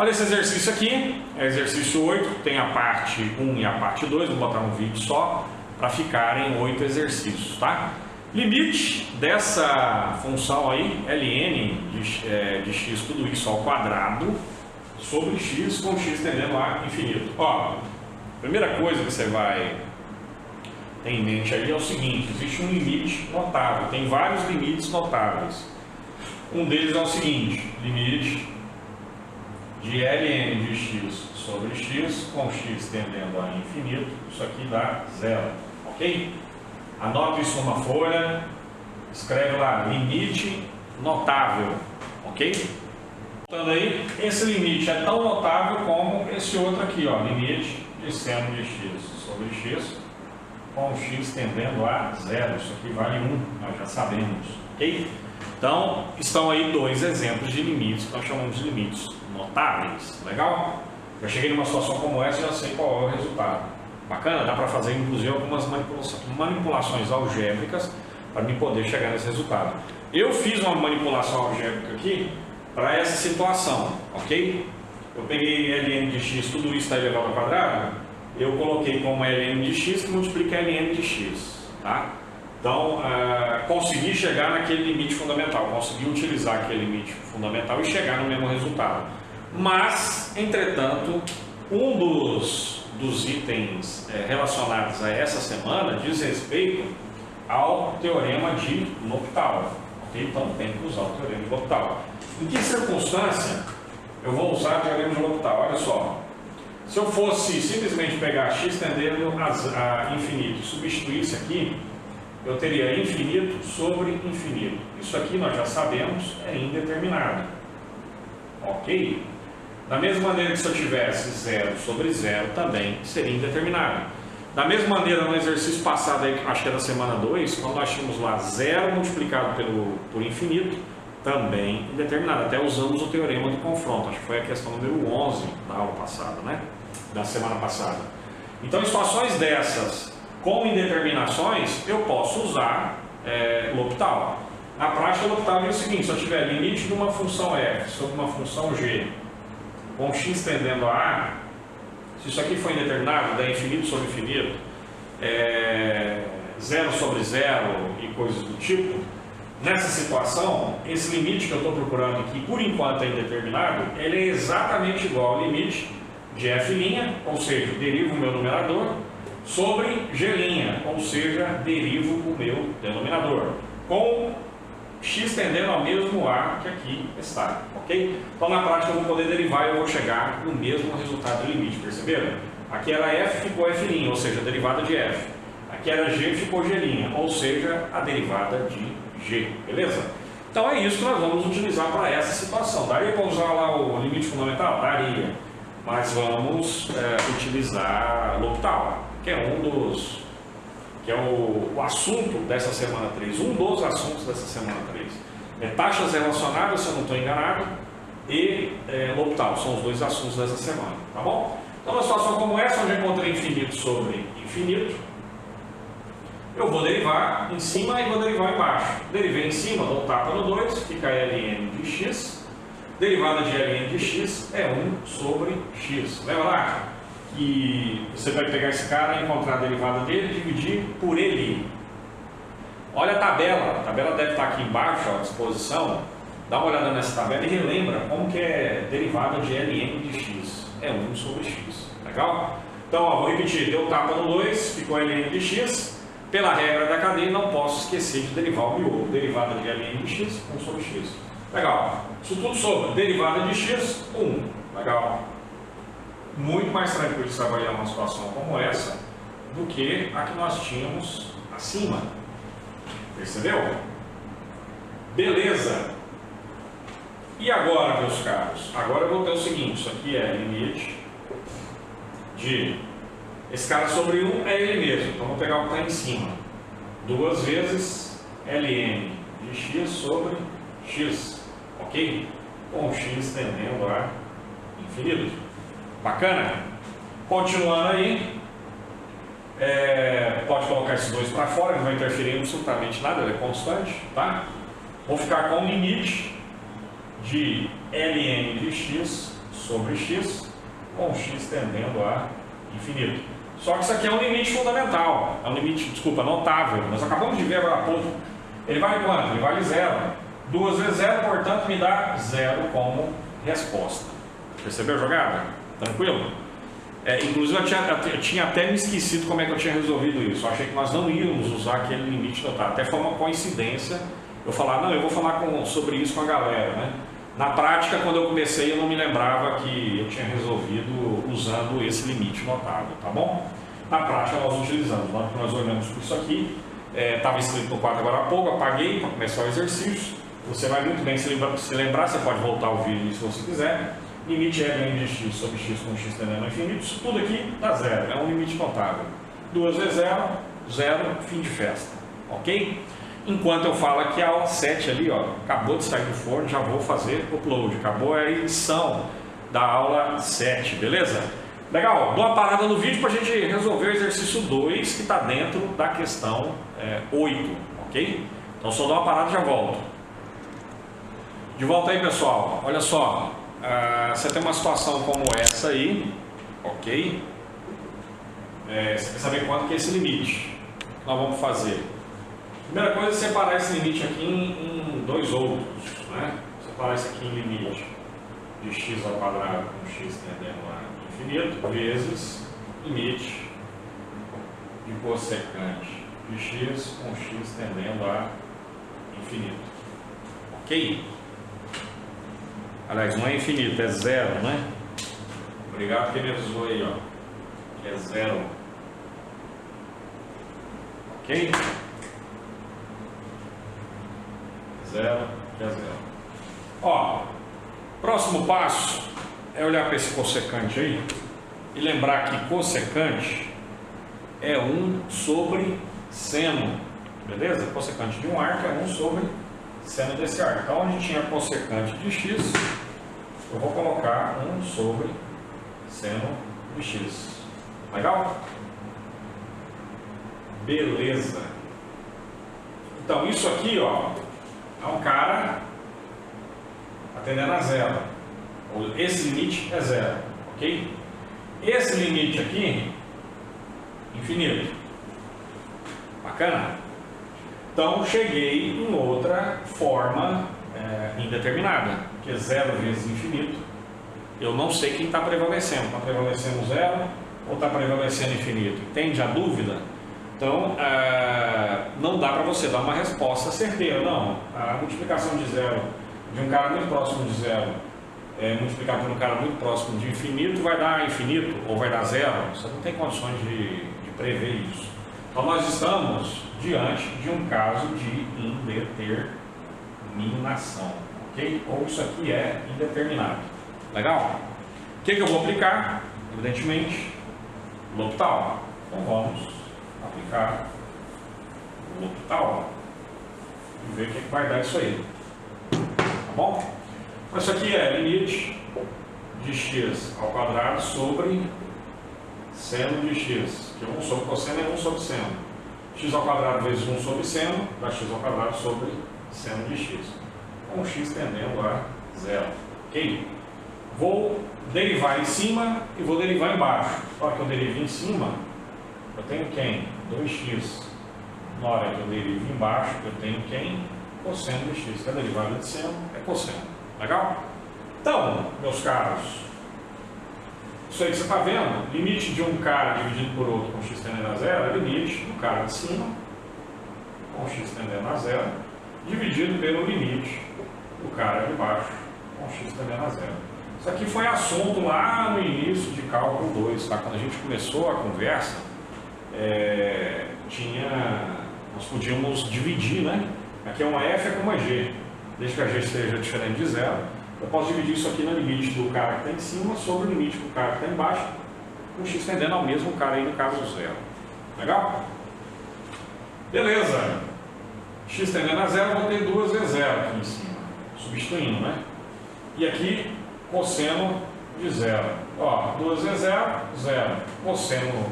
Olha esse exercício aqui, é exercício 8, tem a parte 1 e a parte 2, vou botar um vídeo só para ficarem 8 exercícios, tá? Limite dessa função aí, ln de x tudo isso ao quadrado sobre x com x tendendo a infinito. Ó, primeira coisa que você vai ter em mente aí é o seguinte, existe um limite notável, tem vários limites notáveis. Um deles é o seguinte, limite de ln de x sobre x com x tendendo a infinito, isso aqui dá zero, ok? Anota isso numa folha, escreve lá, limite notável, ok? Voltando aí, esse limite é tão notável como esse outro aqui, ó, limite de seno de x sobre x com x tendendo a zero, isso aqui vale 1, nós já sabemos, ok? Então, estão aí dois exemplos de limites que nós chamamos de limites notáveis, legal? Eu cheguei numa situação como essa e já sei qual é o resultado. Bacana? Dá para fazer inclusive algumas manipulações algébricas para me poder chegar nesse resultado. Eu fiz uma manipulação algébrica aqui para essa situação, ok? Eu peguei ln de x, tudo isso está elevado ao quadrado, eu coloquei como ln de x que multiplica ln de x, tá? Então, consegui chegar naquele limite fundamental, consegui utilizar aquele limite fundamental e chegar no mesmo resultado. Mas, entretanto, um dos itens relacionados a essa semana diz respeito ao teorema de L'Hopital. Okay? Então, tem que usar o teorema de L'Hopital. Em que circunstância eu vou usar o teorema de L'Hopital? Olha só, se eu fosse simplesmente pegar x tendendo a infinito e substituir isso aqui, eu teria infinito sobre infinito. Isso aqui nós já sabemos, é indeterminado. Ok? Da mesma maneira que se eu tivesse 0 sobre 0, também seria indeterminado. Da mesma maneira, no exercício passado, aí, acho que é da semana 2, quando nós tínhamos lá 0 multiplicado por infinito, também indeterminado. Até usamos o teorema do confronto, acho que foi a questão número 11 da aula passada, né? Da semana passada. Então, em situações dessas, com indeterminações, eu posso usar L'Hopital. Na prática, L'Hopital é o seguinte, se eu tiver limite de uma função f sobre uma função g, com x tendendo a a, se isso aqui for indeterminado, dá infinito sobre infinito, 0 sobre 0 e coisas do tipo, nessa situação, esse limite que eu estou procurando aqui, por enquanto é indeterminado, ele é exatamente igual ao limite de f', ou seja, derivo o meu numerador, sobre g', ou seja, derivo o meu denominador, com x tendendo ao mesmo a que aqui está, ok? Então, na prática, eu vou poder derivar e eu vou chegar no mesmo resultado do limite, perceberam? Aqui era f, ficou f', ou seja, a derivada de f. Aqui era g, ficou g', ou seja, a derivada de g, beleza? Então, é isso que nós vamos utilizar para essa situação. Daria para usar lá o limite fundamental? Daria. Mas vamos utilizar L'Hopital, que é o assunto dessa semana 3, um dos assuntos dessa semana 3. Taxas relacionadas, se eu não estou enganado, e L'Hopital, são os dois assuntos dessa semana, tá bom? Então, uma situação como essa, onde eu encontrei infinito sobre infinito, eu vou derivar em cima e vou derivar embaixo. Derivei em cima, dou um tapa no 2, fica ln de x, derivada de ln de x é 1 sobre x. Lembra lá? Que você vai pegar esse cara, encontrar a derivada dele e dividir por ele. Olha a tabela deve estar aqui embaixo, ó, à disposição. Dá uma olhada nessa tabela e relembra como que é derivada de ln de x. É 1 sobre x. Legal? Então, ó, vou repetir. Deu tapa no 2, ficou ln de x. Pela regra da cadeia, não posso esquecer de derivar o miolo. Derivada de ln de x, 1 sobre x. Legal. Isso tudo sobre derivada de x, 1. Legal. Muito mais tranquilo de trabalhar uma situação como essa do que a que nós tínhamos acima. Percebeu? Beleza. E agora, meus caros? Agora eu vou ter o seguinte, isso aqui é limite de... Esse cara sobre 1 é ele mesmo, então vou pegar o que está em cima. 2 vezes ln de x sobre x, ok? Com x tendendo a infinito. Bacana? Continuando aí, pode colocar esses dois para fora, não vai interferir em absolutamente nada, ele é constante, tá? Vou ficar com o limite de ln de x sobre x, com x tendendo a infinito. Só que isso aqui é um limite fundamental, é um limite, desculpa, notável. Nós acabamos de ver agora há pouco. Ele vale quanto? Ele vale 0. 2 vezes 0, portanto, me dá 0 como resposta. Percebeu a jogada? Tranquilo? Inclusive, eu tinha até me esquecido como é que eu tinha resolvido isso. Eu achei que nós não íamos usar aquele limite notável. Até foi uma coincidência eu falar, não, eu vou falar sobre isso com a galera, né? Na prática, quando eu comecei, eu não me lembrava que eu tinha resolvido usando esse limite notável, tá bom? Na prática, nós utilizamos. Na hora que nós olhamos por isso aqui, estava escrito no quadro agora há pouco, apaguei para começar o exercício. Você vai muito bem se lembrar, você pode voltar ao vídeo se você quiser. Limite ln de x sobre x com x tendendo a infinito, isso tudo aqui dá 0, é um limite notável. 2 vezes 0, 0, fim de festa, ok? Enquanto eu falo aqui, a aula 7 ali, ó, acabou de sair do forno, já vou fazer upload, acabou a edição da aula 7, beleza? Legal, dou uma parada no vídeo para a gente resolver o exercício 2, que está dentro da questão 8, ok? Então só dou uma parada e já volto. De volta aí, pessoal, olha só, você tem uma situação como essa aí, ok? Você quer saber quanto que é esse limite? Nós vamos fazer. Primeira coisa é separar esse limite aqui em dois outros, né? Separar isso aqui em limite de x ao quadrado com x tendendo a infinito, vezes limite de cossecante de x com x tendendo a infinito. Ok? Aliás, não é infinito, é 0, né? Obrigado porque me avisou aí, ó. Que é 0. Ok? 0, que é 0. Ó, próximo passo é olhar para esse cossecante aí e lembrar que cossecante é 1 sobre seno, beleza? Cossecante de um arco é 1 sobre seno desse arco. Então, onde tinha cossecante de x, eu vou colocar 1 sobre seno de x. Legal? Beleza. Então, isso aqui, ó, é um cara atendendo a 0. Esse limite é 0, ok? Esse limite aqui, infinito. Bacana? Então, cheguei em outra forma indeterminada, que é 0 vezes infinito. Eu não sei quem está prevalecendo. Está prevalecendo 0 ou está prevalecendo infinito? Entende a dúvida? Então, não dá para você dar uma resposta certeira, não. A multiplicação de 0 de um cara muito próximo de 0 multiplicar por um cara muito próximo de infinito vai dar infinito ou vai dar 0. Você não tem condições de prever isso. Então, nós estamos diante de um caso de indeterminação, ok? Ou isso aqui é indeterminado. Legal? O que eu vou aplicar? Evidentemente, L'Hopital. Então, vamos aplicar o L'Hopital e ver o que vai dar isso aí. Tá bom? Então, isso aqui é limite de x ao quadrado sobre seno de x, que 1 sobre cosseno é 1 sobre seno. X ao quadrado vezes 1 sobre seno dá x ao quadrado sobre seno de x, com x tendendo a 0. Ok? Vou derivar em cima e vou derivar embaixo. Na hora que eu derivo em cima, eu tenho quem? 2x. Na hora que eu derivo embaixo, eu tenho quem? Cosseno de x. Que a derivada de seno é cosseno. Legal? Então, meus caros, isso aí que você está vendo, limite de um cara dividido por outro com x tendendo a 0 é limite do cara de cima com x tendendo a 0 dividido pelo limite do cara de baixo com x tendendo a 0. Isso aqui foi assunto lá no início de cálculo 2, tá? Quando a gente começou a conversa, nós podíamos dividir, né? Aqui é uma f, é com uma g. Desde que a g seja diferente de 0, eu posso dividir isso aqui no limite do cara que está em cima sobre o limite do cara que está embaixo, com x tendendo ao mesmo cara aí, no caso 0. Legal? Beleza. X tendendo a 0, eu vou ter 2 vezes 0 aqui em cima, substituindo, né? E aqui, cosseno de 0. Ó, 2 vezes 0, 0. Cosseno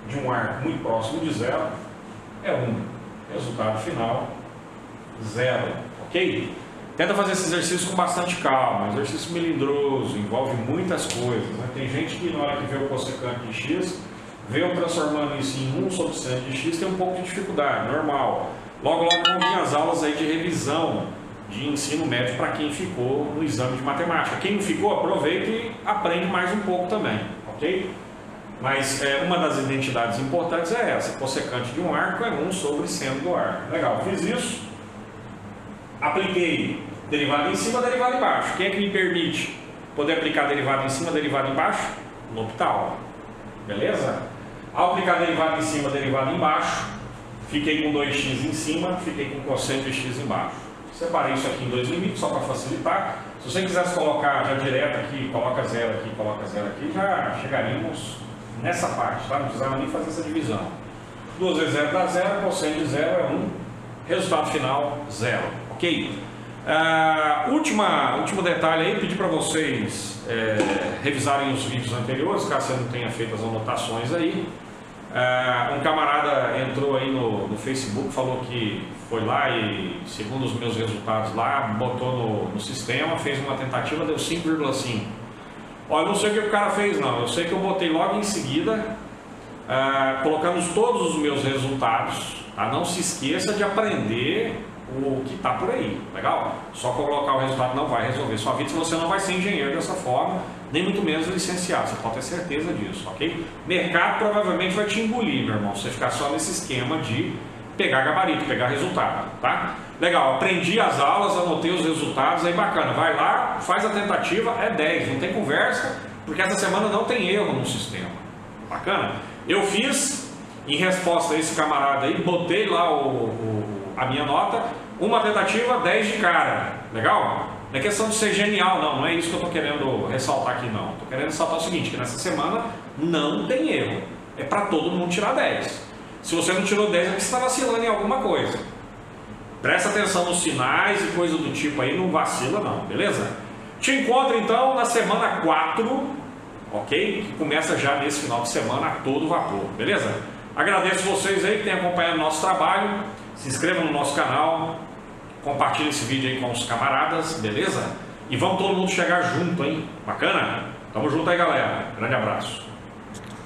de um arco muito próximo de 0 é 1. Resultado final, 0. Ok? Tenta fazer esse exercício com bastante calma, exercício melindroso, envolve muitas coisas, né? Tem gente que na hora que vê o cossecante de x, vê eu transformando isso em 1 sobre seno de x, tem um pouco de dificuldade, normal. Logo vão vir as aulas aí de revisão de ensino médio para quem ficou no exame de matemática. Quem não ficou, aproveita e aprende mais um pouco também, ok? Mas uma das identidades importantes é essa, cossecante de um arco é 1 sobre seno do arco. Legal, fiz isso, apliquei derivada em cima, derivada embaixo. Quem é que me permite poder aplicar derivada em cima, derivada embaixo? L'Hopital, beleza? Ao aplicar derivada em cima, derivada embaixo, fiquei com 2x em cima, fiquei com cosseno de x embaixo. Separei isso aqui em 2 limites, só para facilitar. Se você quisesse colocar já direto aqui, coloca 0 aqui, coloca 0 aqui, já chegaríamos nessa parte, tá? Não precisava nem fazer essa divisão. 2 vezes 0 dá 0, cosseno de 0 é 1, resultado final 0, ok? Último detalhe aí, pedir para vocês revisarem os vídeos anteriores, caso você não tenha feito as anotações aí. Um camarada entrou aí no Facebook, falou que foi lá e, segundo os meus resultados lá, botou no sistema, fez uma tentativa, deu 5,5. Olha, eu não sei o que o cara fez não, eu sei que eu botei logo em seguida, colocando todos os meus resultados, tá? Não se esqueça de aprender o que está por aí, legal? Só colocar o resultado não vai resolver sua vida, se você não vai ser engenheiro dessa forma, nem muito menos licenciado, você pode ter certeza disso, ok? Mercado provavelmente vai te engolir, meu irmão, você ficar só nesse esquema de pegar gabarito, pegar resultado, tá? Legal, aprendi as aulas, anotei os resultados, aí bacana, vai lá, faz a tentativa, é 10, não tem conversa, porque essa semana não tem erro no sistema, bacana? Eu fiz, em resposta a esse camarada aí, botei lá a minha nota, uma tentativa, 10 de cara, legal? Não é questão de ser genial, não é isso que eu estou querendo ressaltar aqui, não. Estou querendo ressaltar o seguinte, que nessa semana não tem erro, é para todo mundo tirar 10. Se você não tirou 10, é que você está vacilando em alguma coisa. Presta atenção nos sinais e coisa do tipo aí, não vacila não, beleza? Te encontro então na semana 4, ok? Que começa já nesse final de semana a todo vapor, beleza? Agradeço vocês aí que têm acompanhado o nosso trabalho. Se inscrevam no nosso canal, compartilhe esse vídeo aí com os camaradas, beleza? E vamos todo mundo chegar junto, hein? Bacana? Tamo junto aí, galera. Grande abraço.